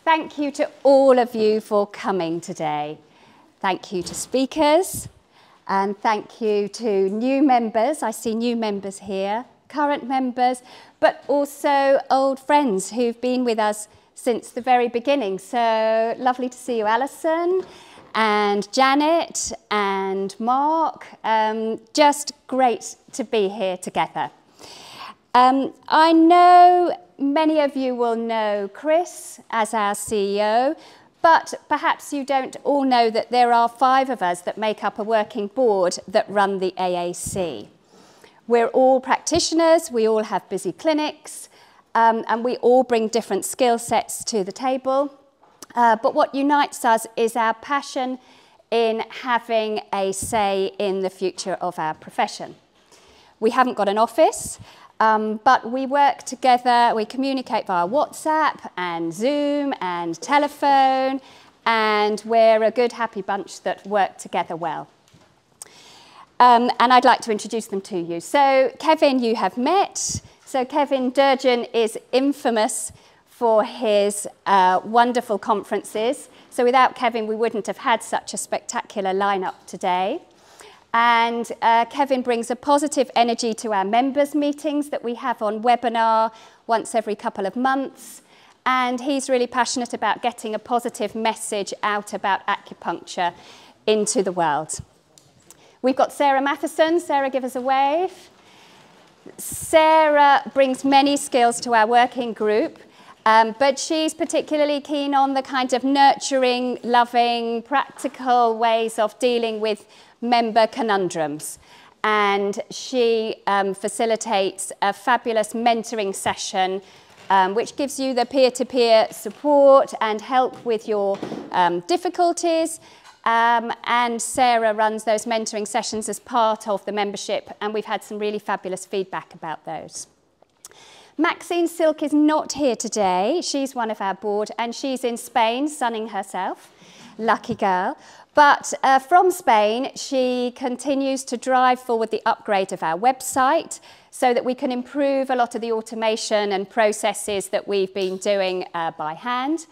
thank you to all of you for coming today. Thank you to speakers, and thank you to new members. I see new members here, current members, but also old friends who've been with us since the very beginning. So lovely to see you, Alison, and Janet, and Mark. Just great to be here together. I know many of you will know Chris as our CEO, but perhaps you don't all know that there are 5 of us that make up a working board that run the AAC. We're all practitioners, we all have busy clinics, and we all bring different skill sets to the table. But what unites us is our passion in having a say in the future of our profession. We haven't got an office, but we work together, we communicate via WhatsApp and Zoom and telephone, and we're a good, happy bunch that work together well. And I'd like to introduce them to you. So Kevin, you have met. So Kevin Durgeon is infamous for his wonderful conferences. So without Kevin, we wouldn't have had such a spectacular lineup today. And Kevin brings a positive energy to our members' meetings that we have on webinar once every couple of months. And he's really passionate about getting a positive message out about acupuncture into the world. We've got Sarah Matheson. Sarah, give us a wave. Sarah brings many skills to our working group, but she's particularly keen on the kind of nurturing, loving, practical ways of dealing with member conundrums. And she facilitates a fabulous mentoring session which gives you the peer-to-peer support and help with your difficulties. And Sarah runs those mentoring sessions as part of the membership, and we've had some really fabulous feedback about those. Maxine Silk is not here today. She's one of our board, and she's in Spain, sunning herself. Lucky girl. But from Spain, she continues to drive forward the upgrade of our website so that we can improve a lot of the automation and processes that we've been doing by hand.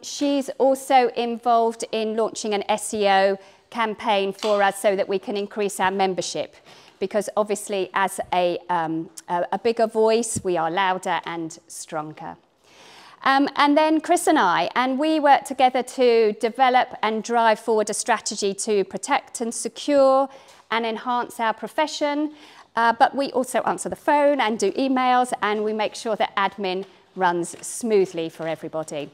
She's also involved in launching an SEO campaign for us so that we can increase our membership, because obviously as a bigger voice, we are louder and stronger. And then Chris and we work together to develop and drive forward a strategy to protect and secure and enhance our profession. But we also answer the phone and do emails, and we make sure that admin runs smoothly for everybody.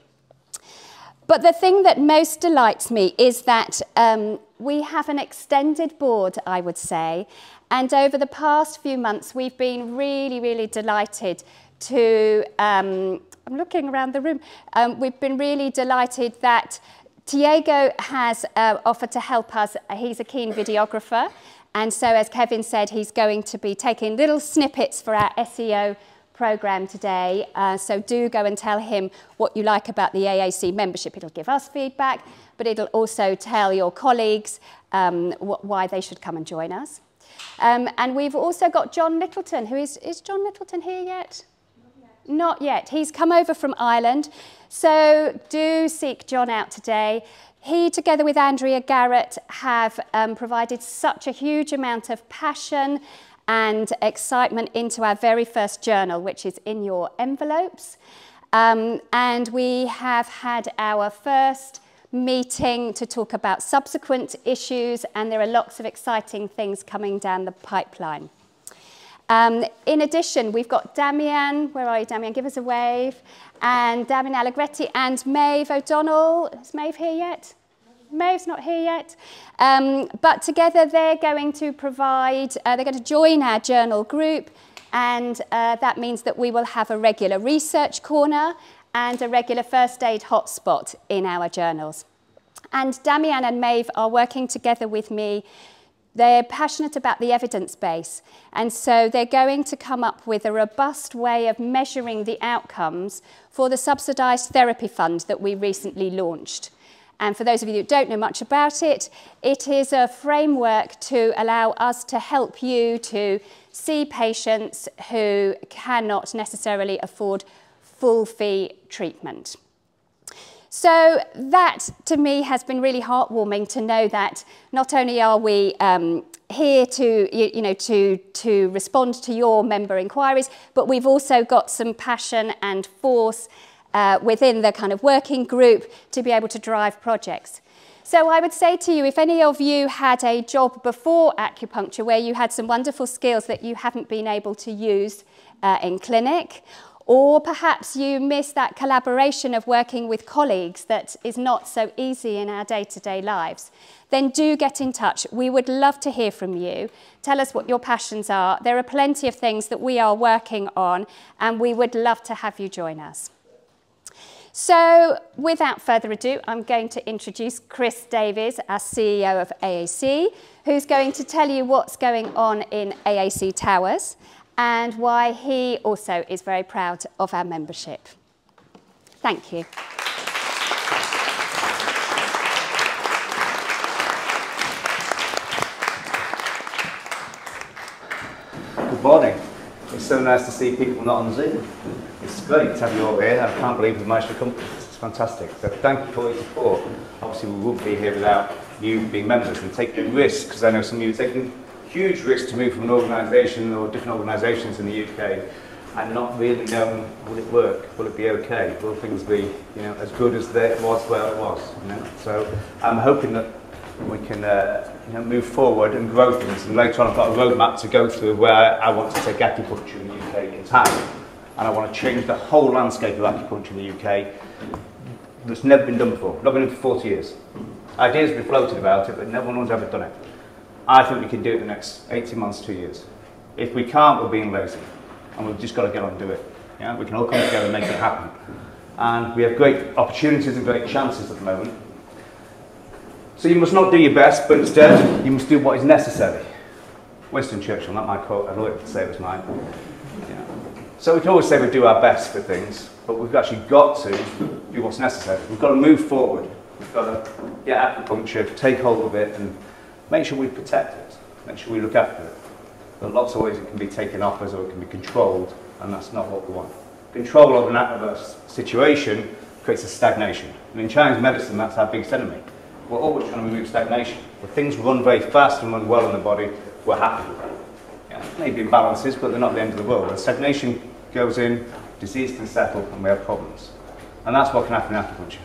But the thing that most delights me is that we have an extended board, I would say, and over the past few months we've been really, really delighted to, I'm looking around the room, we've been really delighted that Diego has offered to help us. He's a keen videographer, and so as Kevin said, he's going to be taking little snippets for our SEO program today, so do go and tell him what you like about the AAC membership. It'll give us feedback, but it'll also tell your colleagues why they should come and join us. And we've also got John Littleton, who is John Littleton here yet? Not yet. He's come over from Ireland, so do seek John out today. He, together with Andrea Garrett, have provided such a huge amount of passion and excitement into our very first journal, which is in your envelopes. And we have had our first meeting to talk about subsequent issues, and there are lots of exciting things coming down the pipeline. In addition, we've got Damian. Where are you, Damian? Give us a wave. And Damian Allegretti and Maeve O'Donnell. Is Maeve here yet? Maeve's not here yet. But together they're going to provide, they're going to join our journal group, and that means that we will have a regular research corner and a regular first aid hotspot in our journals. And Damian and Maeve are working together with me. They're passionate about the evidence base, and so they're going to come up with a robust way of measuring the outcomes for the subsidised therapy fund that we recently launched. And for those of you who don't know much about it, it is a framework to allow us to help you to see patients who cannot necessarily afford full fee treatment. So that, to me, has been really heartwarming to know that not only are we here to respond to your member inquiries, but we've also got some passion and force within the kind of working group to be able to drive projects. So I would say to you, if any of you had a job before acupuncture where you had some wonderful skills that you haven't been able to use in clinic, or perhaps you miss that collaboration of working with colleagues that is not so easy in our day-to-day lives, then do get in touch. We would love to hear from you. Tell us what your passions are. There are plenty of things that we are working on, and we would love to have you join us. So without further ado, I'm going to introduce Chris Davies, our CEO of AAC, who's going to tell you what's going on in AAC Towers and why he also is very proud of our membership. Thank you. Good morning. It's so nice to see people not on Zoom. It's great to have you all here. I can't believe we've managed to come. It's fantastic. So thank you for your support. Obviously we wouldn't be here without you being members and taking risks, because I know some of you are taking huge risks to move from an organisation or different organisations in the UK and not really knowing, will it work? Will it be okay? Will things be, as good as it was where it was? So I'm hoping that we can move forward and grow things. And later on I've got a roadmap to go through where I want to take acupuncture in the UK in time. And I want to change the whole landscape of acupuncture in the UK that's never been done before. Not been done for 40 years. Ideas have been floated about it, but no one's ever done it. I think we can do it in the next 18 months, 2 years. If we can't, we're being lazy. And we've just got to get on and do it. Yeah? We can all come together and make it happen. And we have great opportunities and great chances at the moment. So you must not do your best, but instead you must do what is necessary. Winston Churchill, not my quote, I'd like to say it was mine. Yeah. So we can always say we do our best for things, but we've actually got to do what's necessary. We've got to move forward. We've got to get acupuncture, take hold of it, and make sure we protect it, make sure we look after it. There are lots of ways it can be taken off us or it can be controlled, and that's not what we want. Control of a situation creates a stagnation. And in Chinese medicine, that's our biggest enemy. We're always trying to remove stagnation. When things run very fast and run well in the body, we're happy with that. Yeah, maybe imbalances, but they're not the end of the world. When stagnation goes in, disease can settle, and we have problems. And that's what can happen in acupuncture.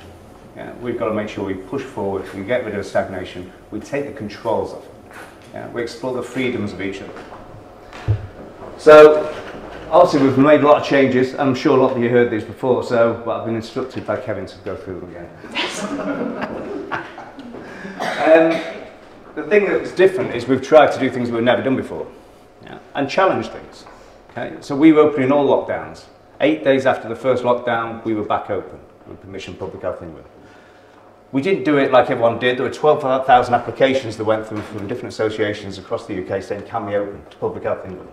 Yeah, we've got to make sure we push forward, we get rid of stagnation, we take the controls off it. Yeah, we explore the freedoms of each other. So, obviously we've made a lot of changes, and I'm sure a lot of you heard these before, but I've been instructed by Kevin to go through them again. The thing that's different is we've tried to do things we've never done before, and challenge things. Okay? So we were opening all lockdowns. 8 days after the first lockdown, we were back open with permission of Public Health England. We didn't do it like everyone did. There were 12,000 applications that went through from different associations across the UK saying, can we open to Public Health England?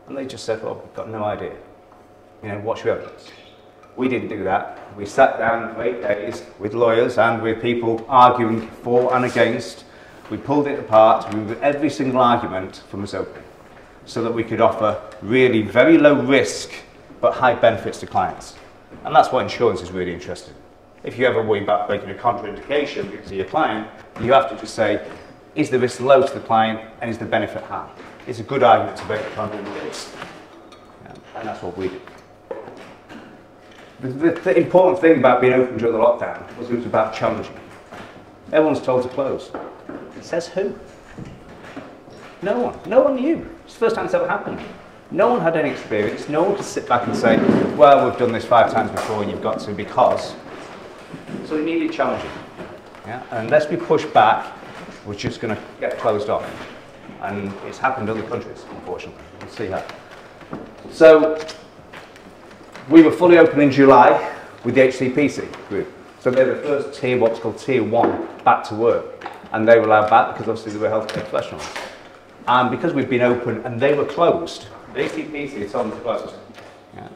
And they just said, well, we've got no idea. What's your evidence? We didn't do that. We sat down for 8 days with lawyers and with people arguing for and against. We pulled it apart, we removed every single argument from us opening, so that we could offer really very low risk but high benefits to clients. And that's what insurance is really interested in. If you ever worry about making a contraindication because of your client, you have to just say, is the risk low to the client and is the benefit high? It's a good argument to make a contraindication. And that's what we did. The important thing about being open during the lockdown was it was about challenging. Everyone's told to close. It says who? No one. No one knew. It's the first time it's ever happened. No one had any experience. No one could sit back and say, well, we've done this 5 times before and you've got to because. So we needed challenging. Yeah? And unless we push back, we're just going to get closed off. And it's happened in other countries, unfortunately. We'll see how. So we were fully open in July with the HCPC group. So they were the first tier, what's called tier 1, back to work. And they were allowed back because obviously they were healthcare professionals. And because we've been open and they were closed, the HCPC is on closed. Yeah.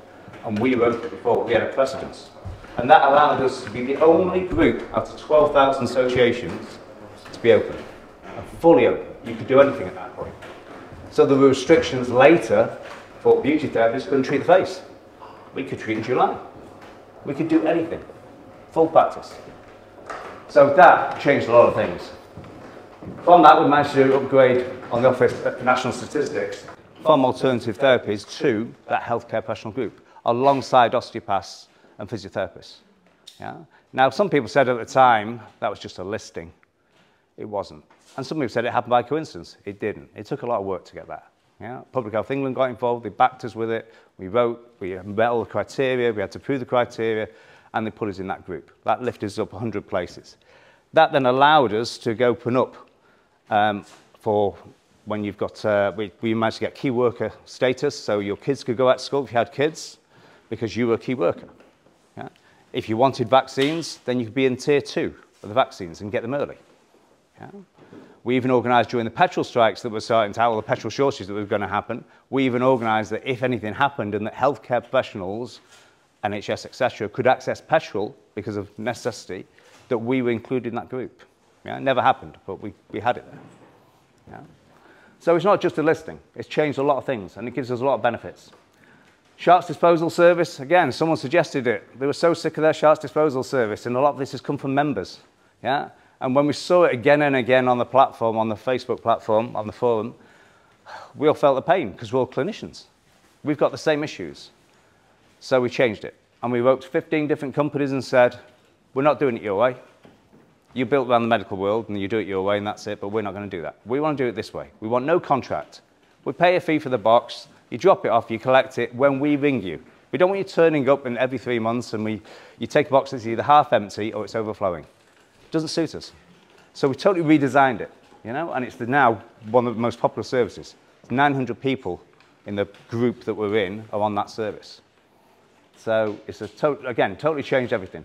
And we were open before, we had a precedence. And that allowed us to be the only group out of 12,000 associations to be open. And fully open. You could do anything at that point. So there were restrictions later for beauty therapists couldn't treat the face. We could treat in July. We could do anything. full practice. So that changed a lot of things. From that, we managed to upgrade on the Office for National Statistics from alternative therapies to that healthcare professional group, alongside osteopaths and physiotherapists. Yeah? Now, some people said at the time that was just a listing. It wasn't. And some people said it happened by coincidence. It didn't. It took a lot of work to get that. Yeah? Public Health England got involved. They backed us with it. We wrote, we met all the criteria. We had to prove the criteria, and they put us in that group. That lifted us up 100 places. That then allowed us to open up for when you've got, we managed to get key worker status, so your kids could go out to school if you had kids, because you were a key worker. Yeah? If you wanted vaccines, then you could be in tier 2 of the vaccines and get them early. Yeah? We even organised during the petrol strikes that were starting to have, all the petrol shortages that were going to happen, we even organised that if anything happened and that healthcare professionals, NHS, etc., could access petrol because of necessity, that we were included in that group. Yeah? It never happened, but we had it there. Yeah? So it's not just a listing, it's changed a lot of things, and it gives us a lot of benefits. Sharps disposal service, again, someone suggested it. They were so sick of their Sharps disposal service, and a lot of this has come from members. Yeah? And when we saw it again and again on the platform, on the Facebook platform, on the forum, we all felt the pain, because we're all clinicians. We've got the same issues. So we changed it. And we wrote to 15 different companies and said, we're not doing it your way. You built around the medical world, and you do it your way, and that's it, but we're not going to do that. We want to do it this way. We want no contract. We pay a fee for the box, you drop it off, you collect it when we ring you. We don't want you turning up in every 3 months, and you take a box that's either half empty or it's overflowing. It doesn't suit us. So we totally redesigned it, you know, and it's now one of the most popular services. 900 people in the group that we're in are on that service. So it's again, totally changed everything.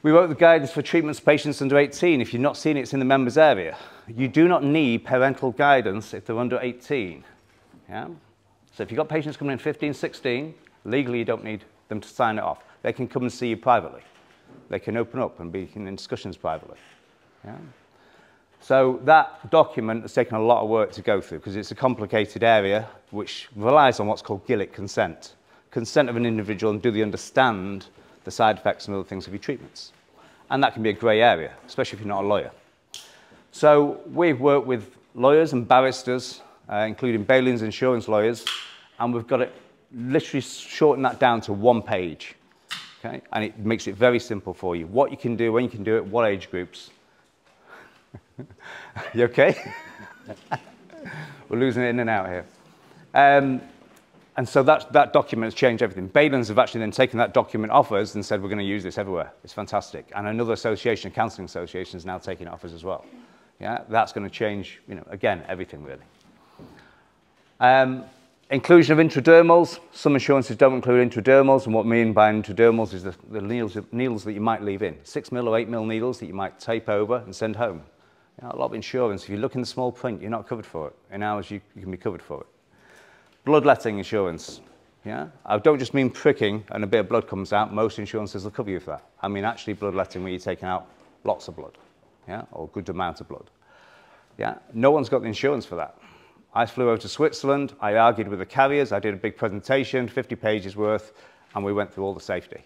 We wrote the guidance for treatments for patients under 18. If you've not seen it, it's in the members area. You do not need parental guidance if they're under 18. Yeah? So if you've got patients coming in 15, 16, legally you don't need them to sign it off. They can come and see you privately. They can open up and be in discussions privately. Yeah? So that document has taken a lot of work to go through because it's a complicated area which relies on what's called Gillick consent. Consent of an individual, and do they understand the side effects and other things of your treatments. And that can be a grey area, especially if you're not a lawyer. So we've worked with lawyers and barristers, including Bailey's insurance lawyers, and we've got it literally shortened that down to 1 page. Okay? And it makes it very simple for you. What you can do, when you can do it, what age groups. You okay? We're losing it in and out here. And so that document has changed everything. Bailey's have actually then taken that document off us and said, we're going to use this everywhere. It's fantastic. And another association, counselling association, is now taking it off us as well. Yeah? That's going to change, you know, again, everything really. Inclusion of intradermals. Some insurances don't include intradermals, and what I mean by intradermals is the needles that you might leave in. 6 mil or 8 mil needles that you might tape over and send home. You know, a lot of insurance, if you look in the small print, you're not covered for it. In ours, you can be covered for it. Bloodletting insurance. Yeah? I don't just mean pricking and a bit of blood comes out. Most insurances will cover you for that. I mean actually bloodletting where you're taking out lots of blood, yeah? Or a good amount of blood. Yeah? No one's got the insurance for that. I flew over to Switzerland. I argued with the carriers. I did a big presentation, 50 pages worth, and we went through all the safety.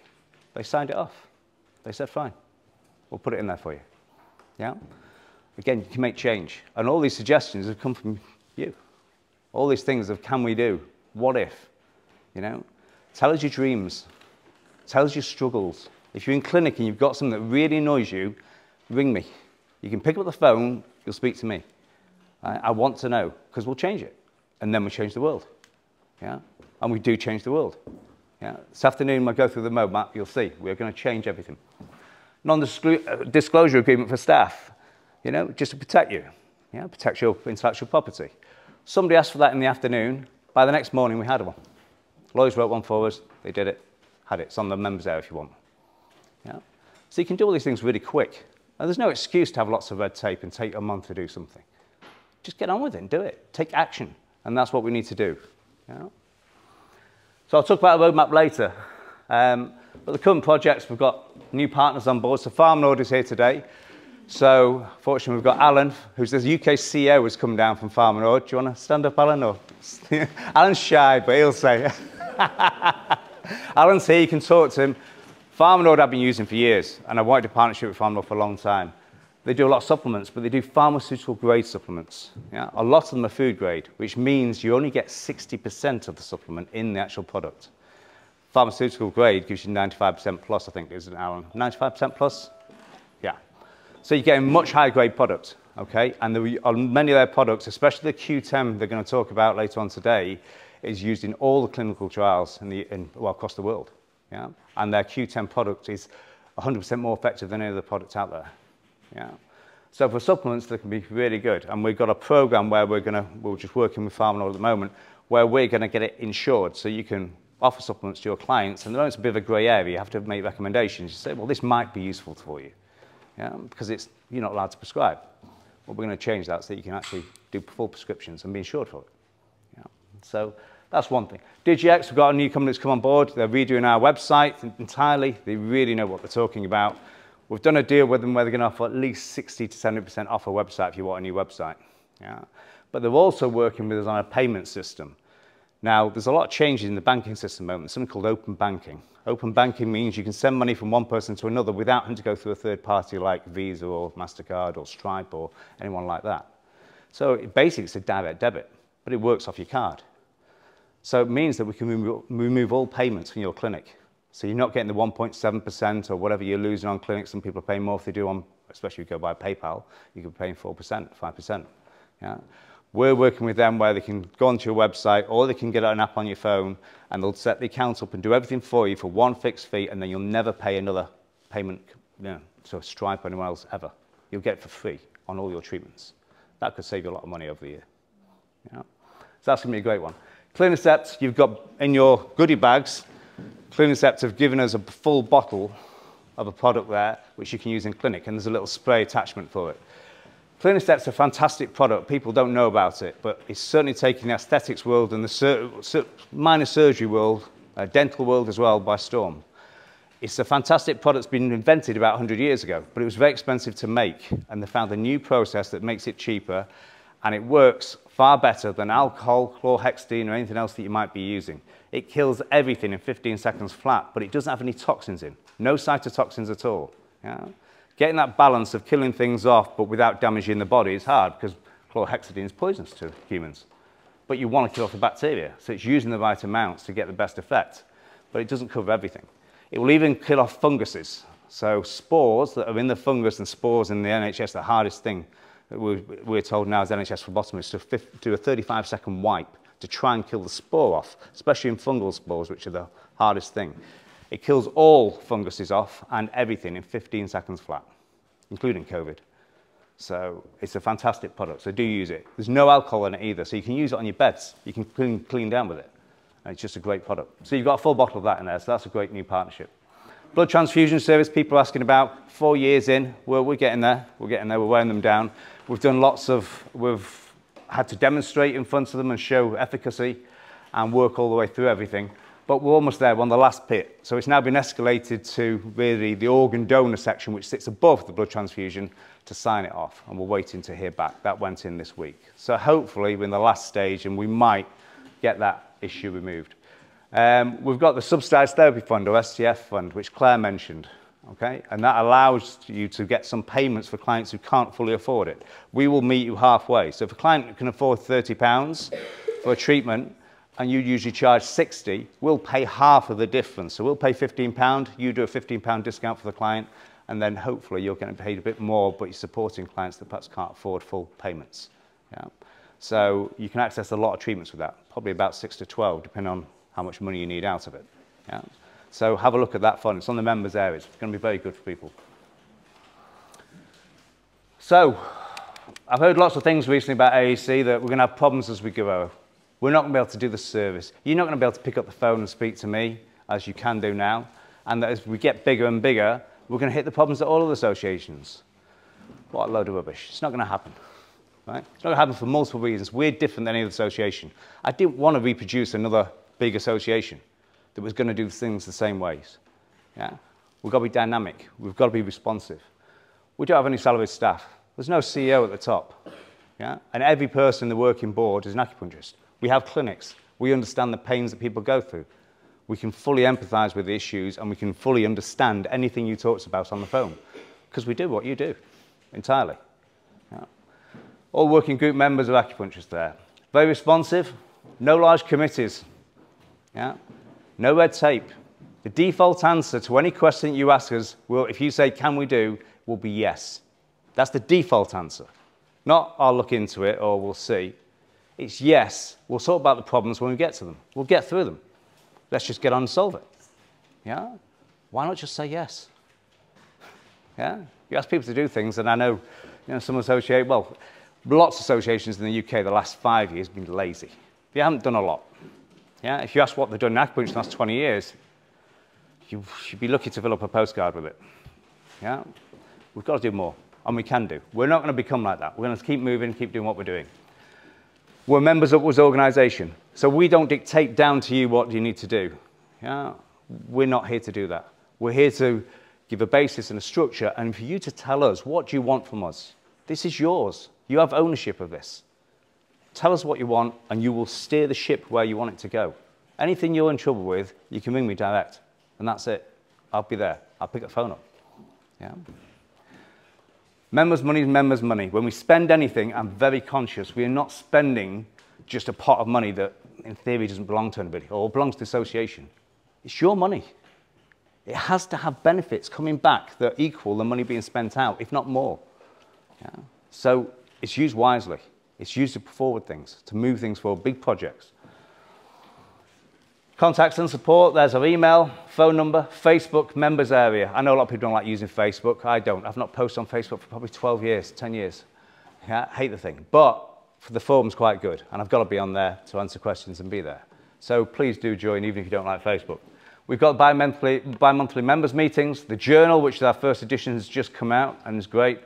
They signed it off. They said, fine, we'll put it in there for you. Yeah? Again, you can make change. And all these suggestions have come from you. All these things of can we do? What if? You know? Tell us your dreams. Tell us your struggles. If you're in clinic and you've got something that really annoys you, ring me. You can pick up the phone, you'll speak to me. I want to know, because we'll change it. And then we change the world. Yeah? And we do change the world. Yeah? This afternoon, when I go through the roadmap, you'll see we're going to change everything. Non-disclosure agreement for staff, you know, just to protect you. Yeah? Protect your intellectual property. Somebody asked for that in the afternoon. By the next morning, we had one. Lawyers wrote one for us. They did it. Had it. It's on the members there if you want. Yeah? So you can do all these things really quick. And there's no excuse to have lots of red tape and take a month to do something. Just get on with it and do it. Take action. And that's what we need to do. Yeah? So I'll talk about a roadmap later. But the current projects, we've got new partners on board. So Farm Nord is here today. So, fortunately, we've got Alan, who's the UK CEO, has come down from Farm Nord. Do you want to stand up, Alan? Or Alan's shy, but he'll say. Alan's here, you can talk to him. Pharmanord I've been using for years, and I've wanted a partnership with Pharmanord for a long time. They do a lot of supplements, but they do pharmaceutical grade supplements. Yeah? A lot of them are food grade, which means you only get 60% of the supplement in the actual product. Pharmaceutical grade gives you 95% plus, I think, isn't it, Aaron? 95% plus? Yeah. So you're getting much higher grade product, okay? And on many of their products, especially the Q10 they're going to talk about later on today, is used in all the clinical trials across the world. Yeah? And their Q10 product is 100% more effective than any other product out there. Yeah. So for supplements, they can be really good. And we've got a program where we're just working with Pharmanord at the moment, where we're going to get it insured so you can offer supplements to your clients. And though it's a bit of a grey area, you have to make recommendations. You say, well, this might be useful for you, yeah, because you're not allowed to prescribe. Well, we're going to change that so that you can actually do full prescriptions and be insured for it. Yeah. So that's one thing. DigiX, we've got a new company that's come on board. They're redoing our website entirely. They really know what they're talking about. We've done a deal with them where they're going to offer at least 60 to 70% off a website if you want a new website. Yeah. But they're also working with us on a payment system. Now, there's a lot of changes in the banking system at the moment. There's something called open banking. Open banking means you can send money from one person to another without having to go through a third party like Visa or MasterCard or Stripe or anyone like that. So basically, it's a direct debit, but it works off your card. So it means that we can remove all payments from your clinic. So you're not getting the 1.7% or whatever you're losing on clinics. Some people are paying more if they do on, especially if you go by PayPal, you can be paying 4%, 5%. Yeah? We're working with them where they can go onto your website or they can get an app on your phone and they'll set the account up and do everything for you for one fixed fee, and then you'll never pay another payment to Stripe or anyone else ever. You'll get it for free on all your treatments. That could save you a lot of money over the year. Yeah? So that's going to be a great one. Clinicept, you've got in your goodie bags. Clinicept have given us a full bottle of a product there, which you can use in clinic, and there's a little spray attachment for it. Clinicept's a fantastic product. People don't know about it, but it's certainly taking the aesthetics world and the minor surgery world, dental world as well, by storm. It's a fantastic product that's been invented about 100 years ago, but it was very expensive to make, and they found a new process that makes it cheaper, and it works far better than alcohol, chlorhexidine, or anything else that you might be using. It kills everything in 15 seconds flat, but it doesn't have any toxins in. No cytotoxins at all. Yeah? Getting that balance of killing things off, but without damaging the body is hard, because chlorhexidine is poisonous to humans. But you want to kill off the bacteria, so it's using the right amounts to get the best effect. But it doesn't cover everything. It will even kill off funguses. So spores that are in the fungus and spores in the NHS, the hardest thing we're told now as NHS phlebotomists to do a 35-second wipe to try and kill the spore off, especially in fungal spores, which are the hardest thing. It kills all funguses off and everything in 15 seconds flat, including COVID. So it's a fantastic product, so do use it. There's no alcohol in it either, so you can use it on your beds. You can clean down with it. And it's just a great product. So you've got a full bottle of that in there, so that's a great new partnership. Blood transfusion service, people are asking about. 4 years in, we're getting there. We're getting there, we're wearing them down. We've had to demonstrate in front of them and show efficacy and work all the way through everything. But we're almost there, we're on the last pit. So it's now been escalated to really the organ donor section, which sits above the blood transfusion, to sign it off. And we're waiting to hear back. That went in this week. So hopefully we're in the last stage and we might get that issue removed. We've got the Subsidised Therapy Fund, or STF fund, which Claire mentioned. Okay? And that allows you to get some payments for clients who can't fully afford it. We will meet you halfway. So if a client can afford £30 for a treatment, and you usually charge 60, we'll pay half of the difference. So we'll pay £15, you do a £15 discount for the client, and then hopefully you're getting paid a bit more, but you're supporting clients that perhaps can't afford full payments. Yeah? So you can access a lot of treatments with that, probably about 6 to 12, depending on how much money you need out of it. Yeah? So have a look at that fund. It's on the members' areas. It's going to be very good for people. So I've heard lots of things recently about AAC that we're going to have problems as we go. We're not going to be able to do the service. You're not going to be able to pick up the phone and speak to me, as you can do now. And that as we get bigger and bigger, we're going to hit the problems at all of the associations. What a load of rubbish. It's not going to happen. Right? It's not going to happen for multiple reasons. We're different than any other association. I didn't want to reproduce another big association that was going to do things the same ways. Yeah? We've got to be dynamic. We've got to be responsive. We don't have any salaried staff. There's no CEO at the top. Yeah? And every person in the working board is an acupuncturist. We have clinics. We understand the pains that people go through. We can fully empathise with the issues and we can fully understand anything you talk about on the phone. Because we do what you do, entirely. Yeah. All working group members of acupuncturists there. Very responsive, no large committees. Yeah. No red tape. The default answer to any question you ask us, will, if you say, can we do, will be yes. That's the default answer. Not, I'll look into it or we'll see. It's yes, we'll sort about the problems when we get to them. We'll get through them. Let's just get on and solve it. Yeah? Why not just say yes? Yeah? You ask people to do things, and I know, some associate, well, lots of associations in the UK the last 5 years have been lazy. They haven't done a lot. Yeah? If you ask what they've done in acupuncture in the last 20 years, you should be lucky to fill up a postcard with it. Yeah? We've got to do more, and we can do. We're not going to become like that. We're going to keep moving, keep doing what we're doing. We're members of this organisation, so we don't dictate down to you what you need to do. Yeah? We're not here to do that. We're here to give a basis and a structure, and for you to tell us, what do you want from us? This is yours. You have ownership of this. Tell us what you want, and you will steer the ship where you want it to go. Anything you're in trouble with, you can ring me direct, and that's it. I'll be there. I'll pick the phone up. Yeah? Members' money is members' money. When we spend anything, I'm very conscious. We are not spending just a pot of money that, in theory, doesn't belong to anybody or belongs to the association. It's your money. It has to have benefits coming back that equal the money being spent out, if not more. Yeah? So it's used wisely. It's used to put forward things, to move things forward, big projects. Contacts and support, there's our email, phone number, Facebook, members area. I know a lot of people don't like using Facebook. I don't. I've not posted on Facebook for probably 12 years, 10 years. Yeah, I hate the thing. But for the forum's quite good, and I've got to be on there to answer questions and be there. So please do join, even if you don't like Facebook. We've got bi-monthly members meetings. The journal, which is our first edition, has just come out and is great.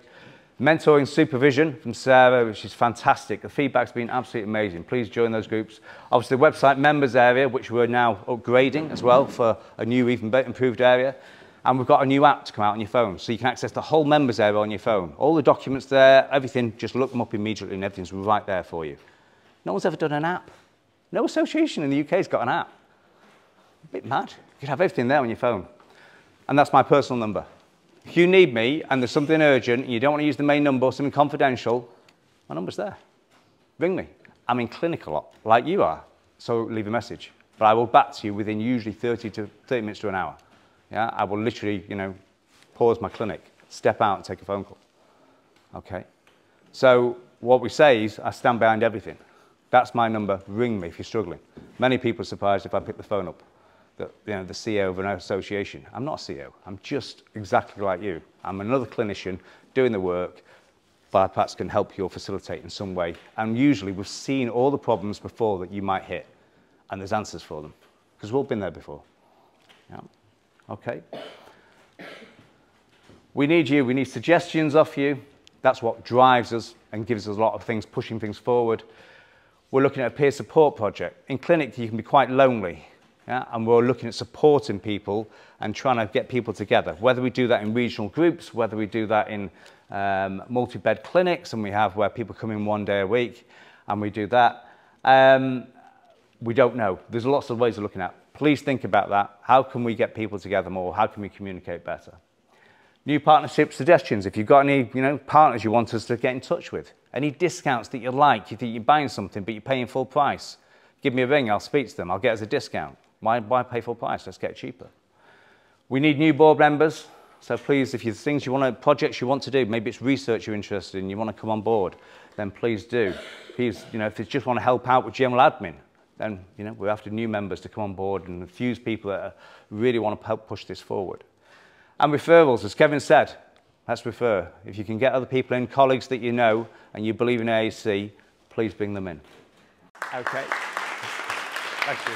Mentoring supervision from Sarah, which is fantastic. The feedback's been absolutely amazing. Please join those groups. Obviously, the website members area, which we're now upgrading as well for a new, even improved area. And we've got a new app to come out on your phone, so you can access the whole members area on your phone. All the documents there, everything, just look them up immediately and everything's right there for you. No one's ever done an app. No association in the UK has got an app. A bit mad. You could have everything there on your phone. And that's my personal number. If you need me and there's something urgent and you don't want to use the main number or something confidential, my number's there. Ring me. I'm in clinic a lot, like you are, so leave a message. But I will back to you within usually 30 minutes to an hour. Yeah? I will literally, pause my clinic, step out and take a phone call. Okay? So what we say is, I stand behind everything. That's my number. Ring me if you're struggling. Many people are surprised if I pick the phone up. The CEO of an association. I'm not a CEO. I'm just exactly like you. I'm another clinician doing the work, but I perhaps can help you or facilitate in some way. And usually we've seen all the problems before that you might hit, and there's answers for them, because we've all been there before. Yeah. Okay. We need you. We need suggestions off you. That's what drives us and gives us a lot of things, pushing things forward. We're looking at a peer support project. In clinic, you can be quite lonely. Yeah, and we're looking at supporting people and trying to get people together, whether we do that in regional groups, whether we do that in multi-bed clinics, and we have where people come in 1 day a week, and we do that. We don't know. There's lots of ways of looking at. Please think about that. How can we get people together more? How can we communicate better? New partnership suggestions. If you've got any partners you want us to get in touch with, any discounts that you like, you think you're buying something but you're paying full price, give me a ring, I'll speak to them, I'll get us a discount. Why pay full price? Let's get it cheaper. We need new board members. So please, if there's things you want, projects you want to do, maybe it's research you're interested in, you want to come on board, then please do. Please, if you just want to help out with general admin, then we're after new members to come on board and infuse people that really want to help push this forward. And referrals, as Kevin said, let's refer. If you can get other people in, colleagues that you know, and you believe in AAC, please bring them in. Okay. Thank you.